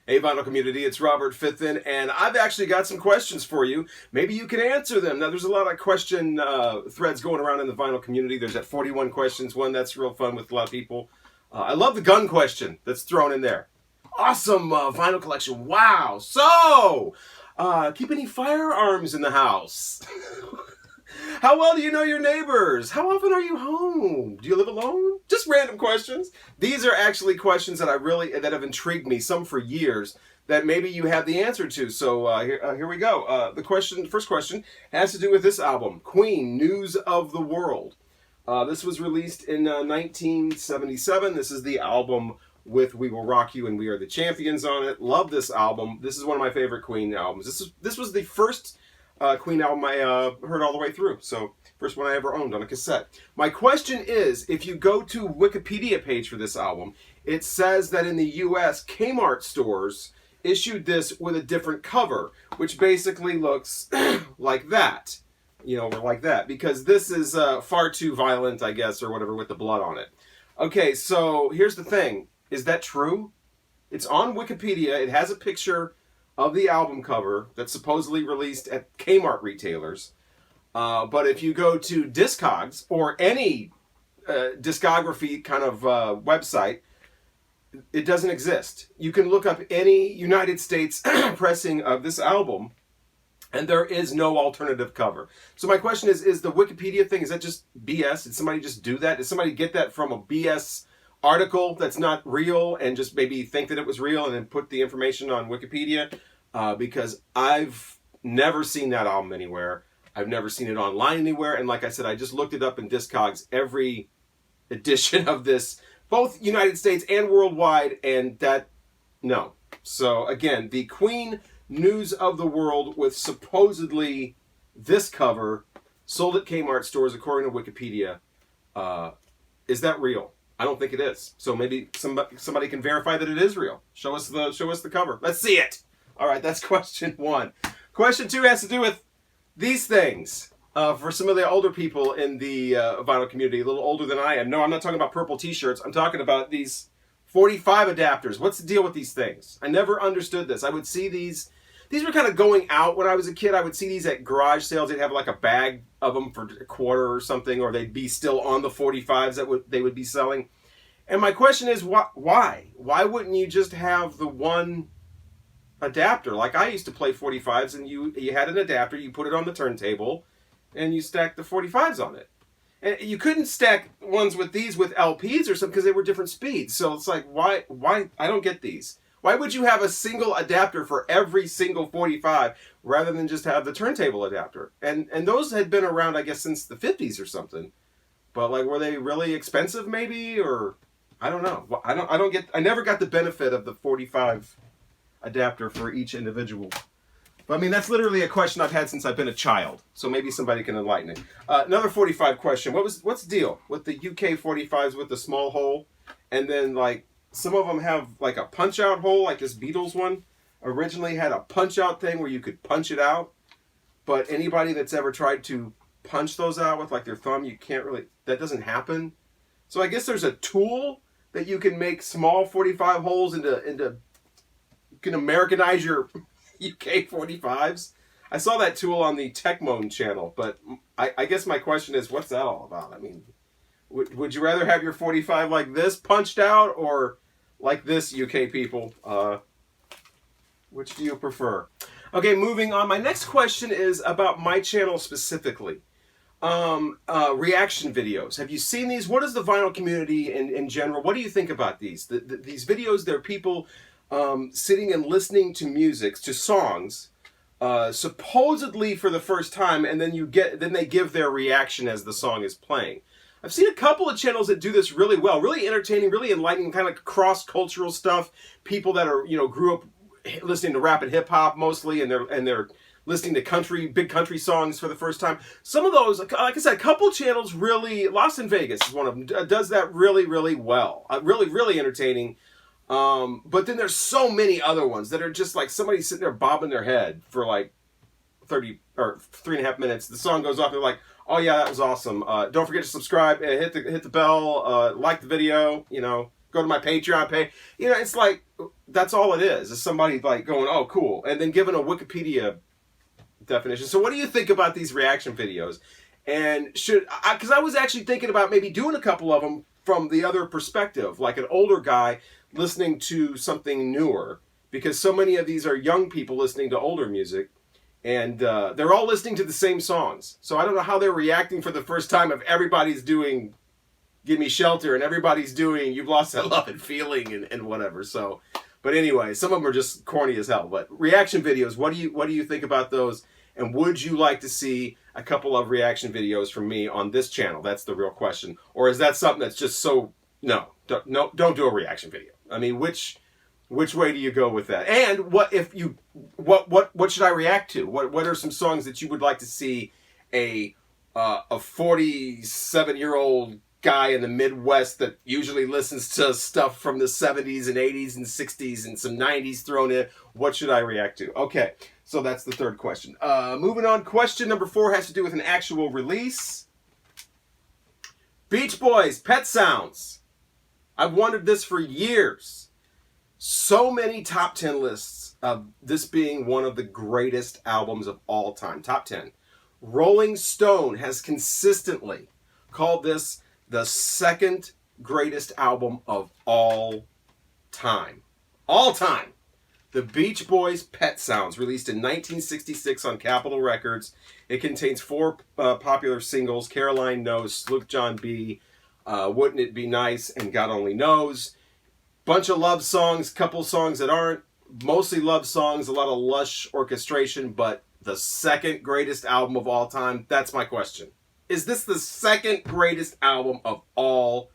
Hey, Vinyl community, it's Robert Fithin, and I've actually got some questions for you. Maybe you can answer them. Now, there's a lot of question threads going around in the vinyl community. There's that 41 questions one that's real fun with a lot of people. I love the gun question that's thrown in there. Awesome vinyl collection. Wow. So, keep any firearms in the house? How well do you know your neighbors? How often are you home? Do you live alone? Just random questions. These are actually questions that that have intrigued me, some for years, that maybe you have the answer to. So here we go. First question has to do with this album, Queen, News of the World. This was released in 1977. This is the album with We Will Rock You and We Are the Champions on it. Love this album. This is one of my favorite Queen albums. This was the first Queen album I heard all the way through. So, first one I ever owned on a cassette. My question is, if you go to Wikipedia page for this album, it says that in the U.S., Kmart stores issued this with a different cover, which basically looks like that. Or like that. Because this is far too violent, I guess, or whatever, with the blood on it. Okay, so here's the thing. Is that true? It's on Wikipedia. It has a picture of the album cover that's supposedly released at Kmart retailers. But if you go to Discogs or any discography kind of website, it doesn't exist. You can look up any United States pressing of this album, and there is no alternative cover. So my question is the Wikipedia thing, is that just BS? Did somebody just do that? Did somebody get that from a BS article that's not real and just maybe think that it was real and then put the information on Wikipedia? Because I've never seen that album anywhere. I've never seen it online anywhere. And like I said, I just looked it up in Discogs, every edition of this, both United States and worldwide, and no. So again, the Queen News of the World with supposedly this cover sold at Kmart stores according to Wikipedia. Is that real? I don't think it is. So maybe somebody can verify that it is real. Show us the cover. Let's see it. All right, that's question one. Question two has to do with these things. For some of the older people in the vinyl community, a little older than I am. No, I'm not talking about purple t-shirts. I'm talking about these 45 adapters. What's the deal with these things? I never understood this. I would see these. These were kind of going out when I was a kid. I would see these at garage sales. They'd have like a bag of them for $0.25 or something, or they'd be still on the 45s that they would be selling. And my question is, why? Why wouldn't you just have the one adapter? Like I used to play 45s, and you had an adapter, you put it on the turntable, and you stacked the 45s on it. And you couldn't stack ones with these with LPs or something because they were different speeds. So it's like, why? I don't get these. Why would you have a single adapter for every single 45 rather than just have the turntable adapter? And those had been around, I guess, since the 50s or something. But like, were they really expensive maybe? Or I don't know. I never got the benefit of the 45 adapter for each individual. But I mean, that's literally a question I've had since I've been a child. So maybe somebody can enlighten it. Another 45 question. What's the deal with the UK 45s with the small hole? And then like, some of them have like a punch out hole, like this Beatles one originally had a punch out thing where you could punch it out. But anybody that's ever tried to punch those out with like their thumb, that doesn't happen. So I guess there's a tool that you can make small 45 holes into you can Americanize your UK 45s. I saw that tool on the Techmoan channel, but I guess my question is, what's that all about? I mean, would you rather have your 45 like this punched out or like this, UK people? Which do you prefer? Okay, moving on. My next question is about my channel specifically. Reaction videos. Have you seen these? What is the vinyl community in general? What do you think about these? These videos, they're people sitting and listening to music, to songs, supposedly for the first time, and then they give their reaction as the song is playing. I've seen a couple of channels that do this really well, really entertaining, really enlightening, kind of cross-cultural stuff. People that are, grew up listening to rap and hip hop mostly, and they're listening to big country songs for the first time. Some of those, like I said, a couple channels really, Lost in Vegas is one of them, does that really, really well. Really, really entertaining. But then there's so many other ones that are just like somebody sitting there bobbing their head for like 30 or 3.5 minutes. The song goes off, they're like, oh yeah, that was awesome. Don't forget to subscribe, hit the bell, like the video, go to my Patreon page. It's like, that's all it is somebody like going, oh, cool, and then giving a Wikipedia definition. So what do you think about these reaction videos? And because I was actually thinking about maybe doing a couple of them from the other perspective, like an older guy listening to something newer, because so many of these are young people listening to older music, and they're all listening to the same songs. So I don't know how they're reacting for the first time if everybody's doing Give Me Shelter and everybody's doing You've Lost That Love and Feeling and whatever. So, but anyway, some of them are just corny as hell. But reaction videos, what do you think about those? And would you like to see a couple of reaction videos from me on this channel? That's the real question. Or is that something that's just so, no, don't do a reaction video. I mean, which way do you go with that? And what should I react to? What are some songs that you would like to see a 47-year-old guy in the Midwest that usually listens to stuff from the 70s and 80s and 60s and some 90s thrown in? What should I react to? Okay, so that's the third question. Moving on, question number 4 has to do with an actual release. Beach Boys, Pet Sounds. I've wondered this for years. So many top 10 lists of this being one of the greatest albums of all time. Top 10. Rolling Stone has consistently called this the second greatest album of all time. All time. The Beach Boys' Pet Sounds, released in 1966 on Capitol Records. It contains 4 popular singles: Caroline Knows, Sloop John B., Wouldn't It Be Nice, and God Only Knows. Bunch of love songs, couple songs that aren't. Mostly love songs, a lot of lush orchestration, but the second greatest album of all time? That's my question. Is this the second greatest album of all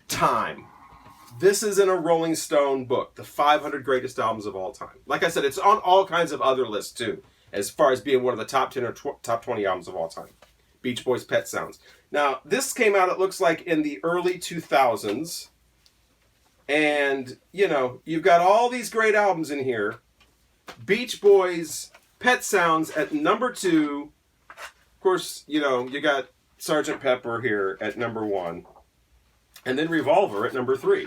time? This is in a Rolling Stone book, the 500 greatest albums of all time. Like I said, it's on all kinds of other lists too, as far as being one of the top 10 or top 20 albums of all time. Beach Boys' Pet Sounds. Now, this came out, it looks like, in the early 2000s. And, you know, you've got all these great albums in here. Beach Boys' Pet Sounds at number 2. Of course, you know, you got Sgt. Pepper here at number 1. And then Revolver at number 3.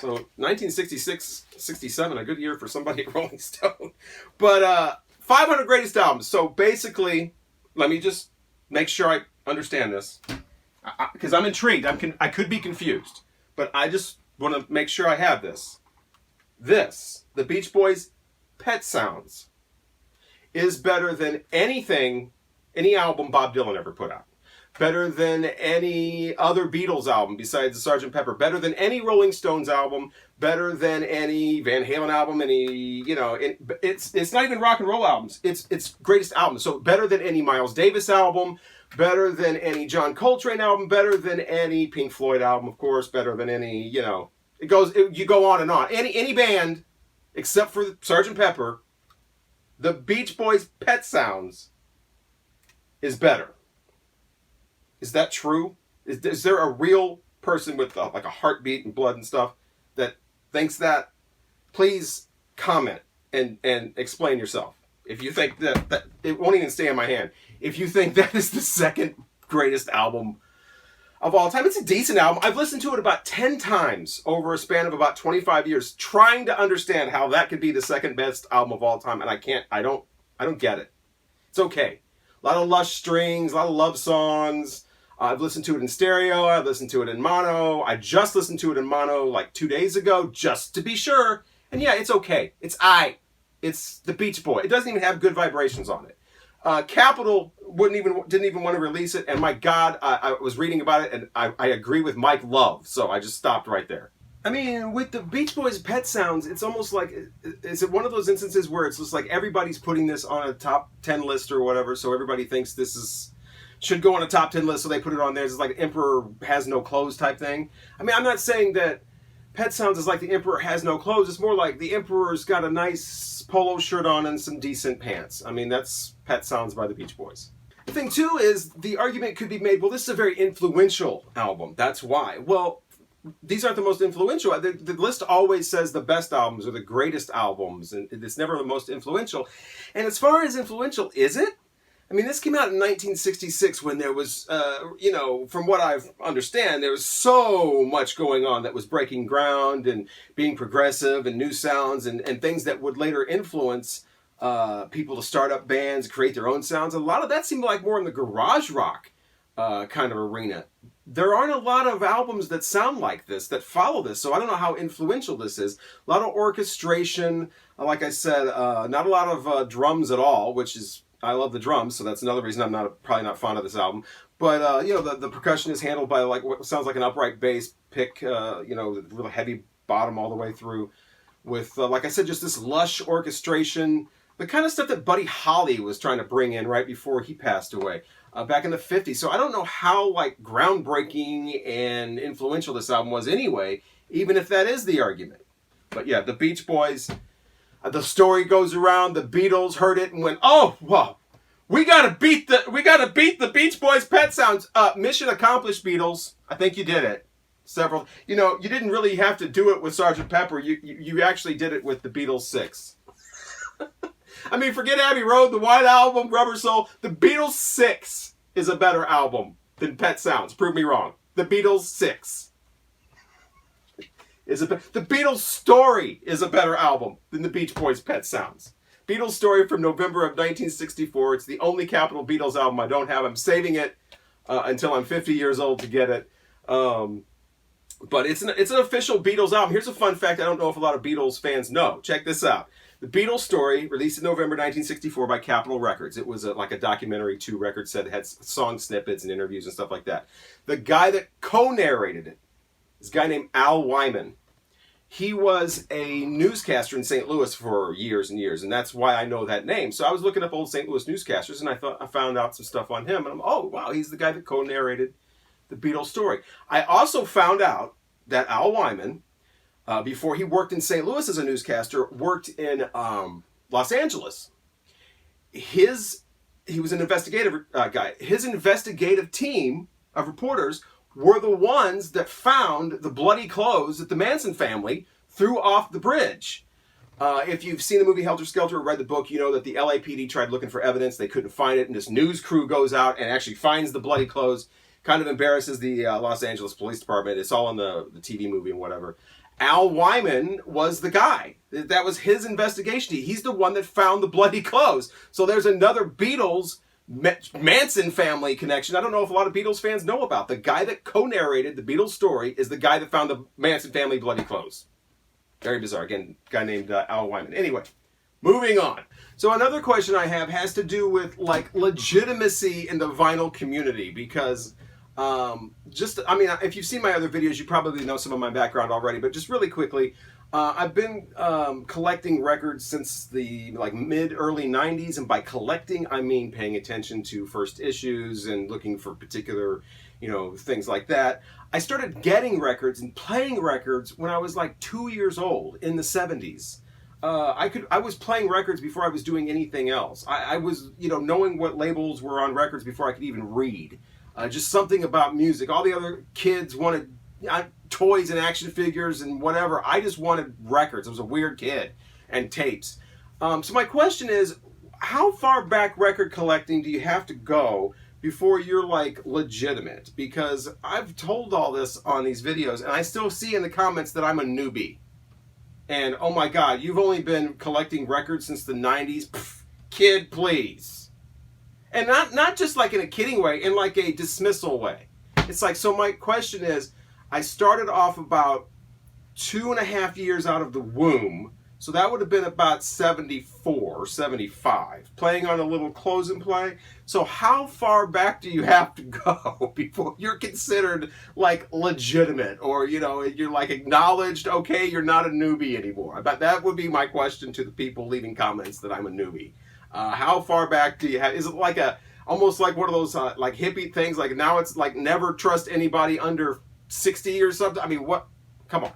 So 1966, 67, a good year for somebody at Rolling Stone. But 500 greatest albums. So basically, let me just make sure I understand this, because I'm intrigued. I could be confused, but I just want to make sure I have this. This, the Beach Boys' Pet Sounds, is better than any album Bob Dylan ever put out. Better than any other Beatles album besides the Sgt. Pepper. Better than any Rolling Stones album. Better than any Van Halen album. It's not even rock and roll albums. It's greatest albums. So better than any Miles Davis album. Better than any John Coltrane album. Better than any Pink Floyd album, of course. Better than any, you go on and on. Any band except for Sgt. Pepper, the Beach Boys' Pet Sounds is better. Is that true? Is there a real person with like a heartbeat and blood and stuff that thinks that? Please comment and explain yourself. If you think that it won't even stay in my hand. If you think that is the second greatest album of all time, it's a decent album. I've listened to it about 10 times over a span of about 25 years, trying to understand how that could be the second best album of all time, and I don't get it. It's okay. A lot of lush strings, a lot of love songs. I've listened to it in stereo. I've listened to it in mono. I just listened to it in mono like 2 days ago, just to be sure. And yeah, it's okay. It's the Beach Boy. It doesn't even have good vibrations on it. Capitol didn't even want to release it. And my God, I was reading about it, and I agree with Mike Love. So I just stopped right there. I mean, with the Beach Boys' Pet Sounds, it's almost like, is it one of those instances where it's just like everybody's putting this on a top 10 list or whatever, so everybody thinks this should go on a top 10 list, so they put it on theirs. It's like Emperor Has No Clothes type thing. I mean, I'm not saying that Pet Sounds is like the Emperor Has No Clothes. It's more like the Emperor's got a nice polo shirt on and some decent pants. I mean, that's Pet Sounds by the Beach Boys. The thing, too, is the argument could be made, well, this is a very influential album. That's why. Well, these aren't the most influential. The list always says the best albums or the greatest albums, and it's never the most influential. And as far as influential, is it? I mean, this came out in 1966 when there was, from what I understand, there was so much going on that was breaking ground and being progressive and new sounds and things that would later influence people to start up bands, create their own sounds. A lot of that seemed like more in the garage rock kind of arena. There aren't a lot of albums that sound like this, that follow this, so I don't know how influential this is. A lot of orchestration, like I said, not a lot of drums at all, which is... I love the drums, so that's another reason I'm probably not fond of this album. But the percussion is handled by like what sounds like an upright bass pick, with really heavy bottom all the way through, with like I said, just this lush orchestration, the kind of stuff that Buddy Holly was trying to bring in right before he passed away back in the '50s. So I don't know how like groundbreaking and influential this album was anyway, even if that is the argument. But yeah, the Beach Boys. The story goes around, the Beatles heard it and went, "Oh, well, we gotta beat the Beach Boys' Pet Sounds." Mission accomplished, Beatles. I think you did it. You didn't really have to do it with Sgt. Pepper. You actually did it with the Beatles 6. I mean, forget Abbey Road, the White Album, Rubber Soul. The Beatles 6 is a better album than Pet Sounds. Prove me wrong. The Beatles 6. The Beatles Story is a better album than the Beach Boys' Pet Sounds. Beatles Story from November of 1964. It's the only Capitol Beatles album I don't have. I'm saving it until I'm 50 years old to get it. But it's an official Beatles album. Here's a fun fact I don't know if a lot of Beatles fans know. Check this out. The Beatles Story, released in November 1964 by Capitol Records. It was like a documentary 2-record set. It had song snippets and interviews and stuff like that. The guy that co-narrated it, this guy named Al Wyman. He was a newscaster in St. Louis for years and years, and that's why I know that name. So I was looking up old St. Louis newscasters, and I found out some stuff on him, and oh, wow, he's the guy that co-narrated the Beatles Story. I also found out that Al Wyman, before he worked in St. Louis as a newscaster, worked in Los Angeles. He was an investigative guy. His investigative team of reporters were the ones that found the bloody clothes that the Manson family threw off the bridge. If you've seen the movie Helter Skelter or read the book, you know that the LAPD tried looking for evidence. They couldn't find it, and this news crew goes out and actually finds the bloody clothes, kind of embarrasses the Los Angeles Police Department. It's all in the TV movie and whatever. Al Wyman was the guy. That was his investigation. He's the one that found the bloody clothes. So there's another Beatles Manson family connection I don't know if a lot of Beatles fans know about. The guy that co-narrated the Beatles Story is the guy that found the Manson family bloody clothes. Very bizarre. Again, guy named Al Wyman. Anyway, moving on. So another question I have has to do with like legitimacy in the vinyl community, because if you've seen my other videos, you probably know some of my background already, but just really quickly, I've been collecting records since the mid-early 90s, and by collecting I mean paying attention to first issues and looking for particular, things like that. I started getting records and playing records when I was like 2 years old in the 70s. I was playing records before I was doing anything else. I was, knowing what labels were on records before I could even read. Just something about music. All the other kids wanted toys and action figures and whatever. I just wanted records. I was a weird kid. And tapes. So my question is, how far back record collecting do you have to go before you're like legitimate? Because I've told all this on these videos, and I still see in the comments that I'm a newbie. And oh my God, you've only been collecting records since the 90s? Pff, kid, please. And not just like in a kidding way, in like a dismissal way. It's like, so my question is, I started off about 2.5 years out of the womb. So that would have been about 74, 75, playing on a little close and play. So how far back do you have to go before you're considered like legitimate, or, you're like acknowledged, okay, you're not a newbie anymore? But that would be my question to the people leaving comments that I'm a newbie. How far back do you have? Is it like almost like one of those like hippie things? Like now it's like never trust anybody under 60 or something? I mean, what? Come on.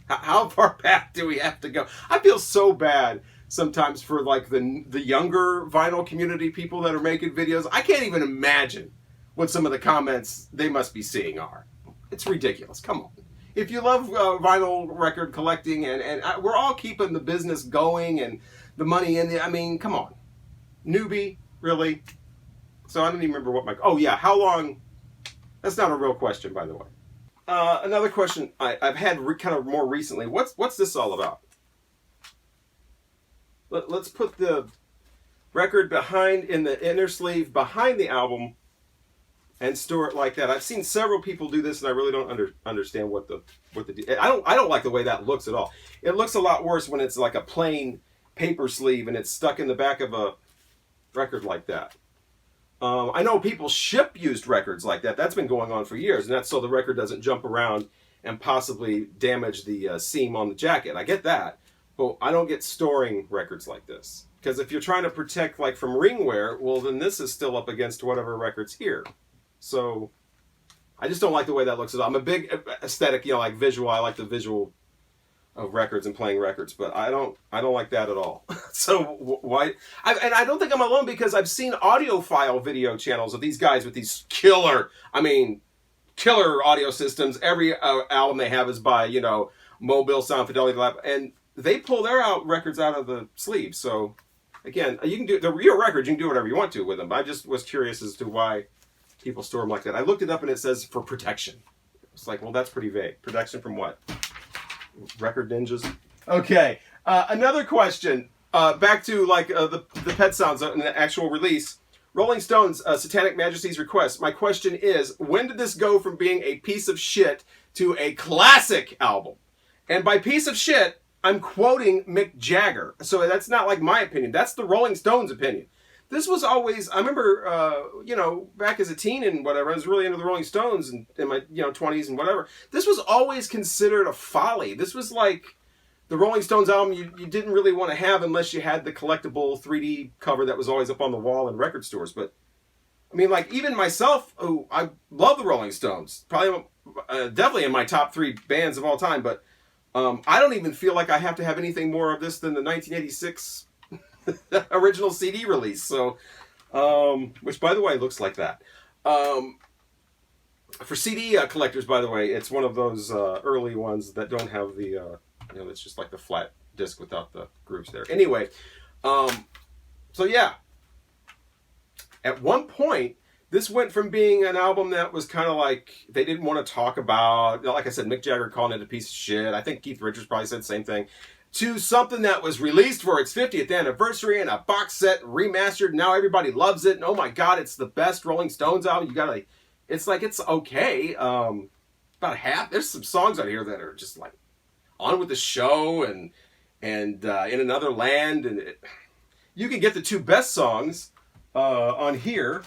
How far back do we have to go? I feel so bad sometimes for like the younger vinyl community people that are making videos. I can't even imagine what some of the comments they must be seeing are. It's ridiculous. Come on. If you love vinyl record collecting and we're all keeping the business going and the money in the, I mean, come on. Newbie, really? So I don't even remember what my... Oh, yeah. How long... That's not a real question, by the way. Another question I've had kind of more recently. What's this all about? Let's put the record behind in the inner sleeve behind the album and store it like that. I've seen several people do this, and I really don't understand what the I don't like the way that looks at all. It looks a lot worse when it's like a plain paper sleeve and it's stuck in the back of a record like that. I know people ship used records like that. That's been going on for years, and that's so the record doesn't jump around and possibly damage the seam on the jacket. I get that, but I don't get storing records like this. Because if you're trying to protect like from ring wear, well then this is still up against whatever record's here. So I just don't like the way that looks at all. I'm a big aesthetic, like visual. I like the visual of records and playing records, but I don't like that at all. So why? And I don't think I'm alone, because I've seen audiophile video channels of these guys with these killer audio systems. Every album they have is by Mobile Sound Fidelity Lab, and they pull their records out of the sleeve. So again, you can do the real records. You can do whatever you want to with them. I just was curious as to why people store them like that. I looked it up and it says for protection. It's like, well, that's pretty vague. Protection from what? Record ninjas. Okay. Another question. Back to like the Pet Sounds in the actual release. Rolling Stones, Satanic Majesty's Request. My question is, when did this go from being a piece of shit to a classic album? And by piece of shit, I'm quoting Mick Jagger. So that's not like my opinion. That's the Rolling Stones' opinion. This was always, I remember, back as a teen and whatever, I was really into the Rolling Stones in my, 20s and whatever. This was always considered a folly. This was like the Rolling Stones album you didn't really want to have unless you had the collectible 3D cover that was always up on the wall in record stores. But, I mean, like, even myself, who I love the Rolling Stones, probably definitely in my top 3 bands of all time, but I don't even feel like I have to have anything more of this than the 1986 original CD release. So, which by the way looks like that. For CD collectors, by the way, it's one of those early ones that don't have the, it's just like the flat disc without the grooves there. Anyway, so yeah, at one point, this went from being an album that was kind of like they didn't want to talk about, like I said, Mick Jagger calling it a piece of shit. I think Keith Richards probably said the same thing. To something that was released for its 50th anniversary in a box set, remastered. Now everybody loves it. And oh my God, it's the best Rolling Stones album. It's okay. About half. There's some songs on here that are just like On With the Show and In Another Land, and you can get the 2 best songs on here,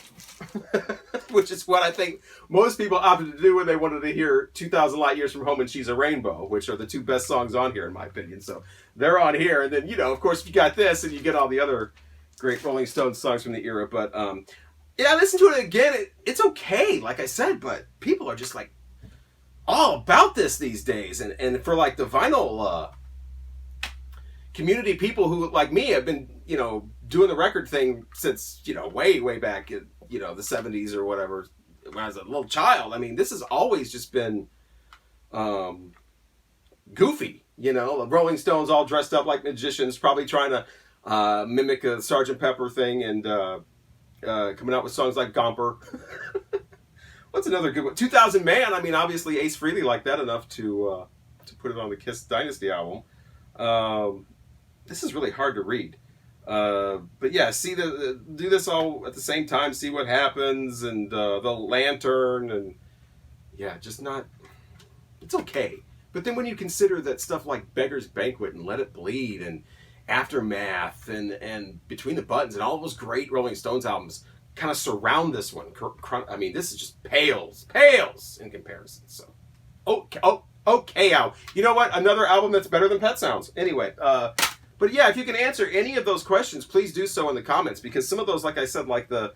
which is what I think most people opted to do when they wanted to hear 2,000 Light Years From Home and She's a Rainbow, which are the 2 best songs on here in my opinion. So they're on here, and then of course you got this and you get all the other great Rolling Stones songs from the era. But yeah, I listened to it again. It's okay, like I said, but people are just like all about this these days, and for like the vinyl community, people who like me have been doing the record thing since way back in the 70s or whatever, when I was a little child. I mean, this has always just been goofy, the Rolling Stones all dressed up like magicians, probably trying to mimic a Sgt. Pepper thing, and coming out with songs like Gomper. What's another good one? 2000 Man. I mean, obviously Ace Frehley liked that enough to put it on the Kiss Dynasty album. This is really hard to read. But yeah, do this all at the same time, see what happens, and the Lantern, and yeah, just not, it's okay. But then when you consider that stuff like Beggar's Banquet and Let It Bleed and Aftermath and Between the Buttons and all those great Rolling Stones albums kind of surround this one, I mean, this is just pales in comparison. So, okay, Al. You know what? Another album that's better than Pet Sounds. Anyway, but yeah, if you can answer any of those questions, please do so in the comments, because some of those, like I said, like the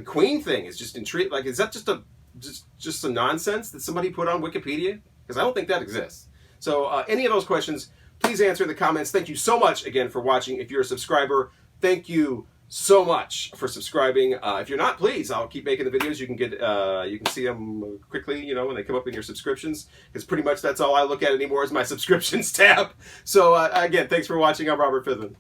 Queen thing is just intriguing. Like, is that just some nonsense that somebody put on Wikipedia? Because I don't think that exists. So any of those questions, please answer in the comments. Thank you so much again for watching. If you're a subscriber, thank you so much for subscribing. If you're not, please, I'll keep making the videos. You can see them quickly, when they come up in your subscriptions, because pretty much that's all I look at anymore is my subscriptions tab. So again, thanks for watching. I'm Robert Fithman.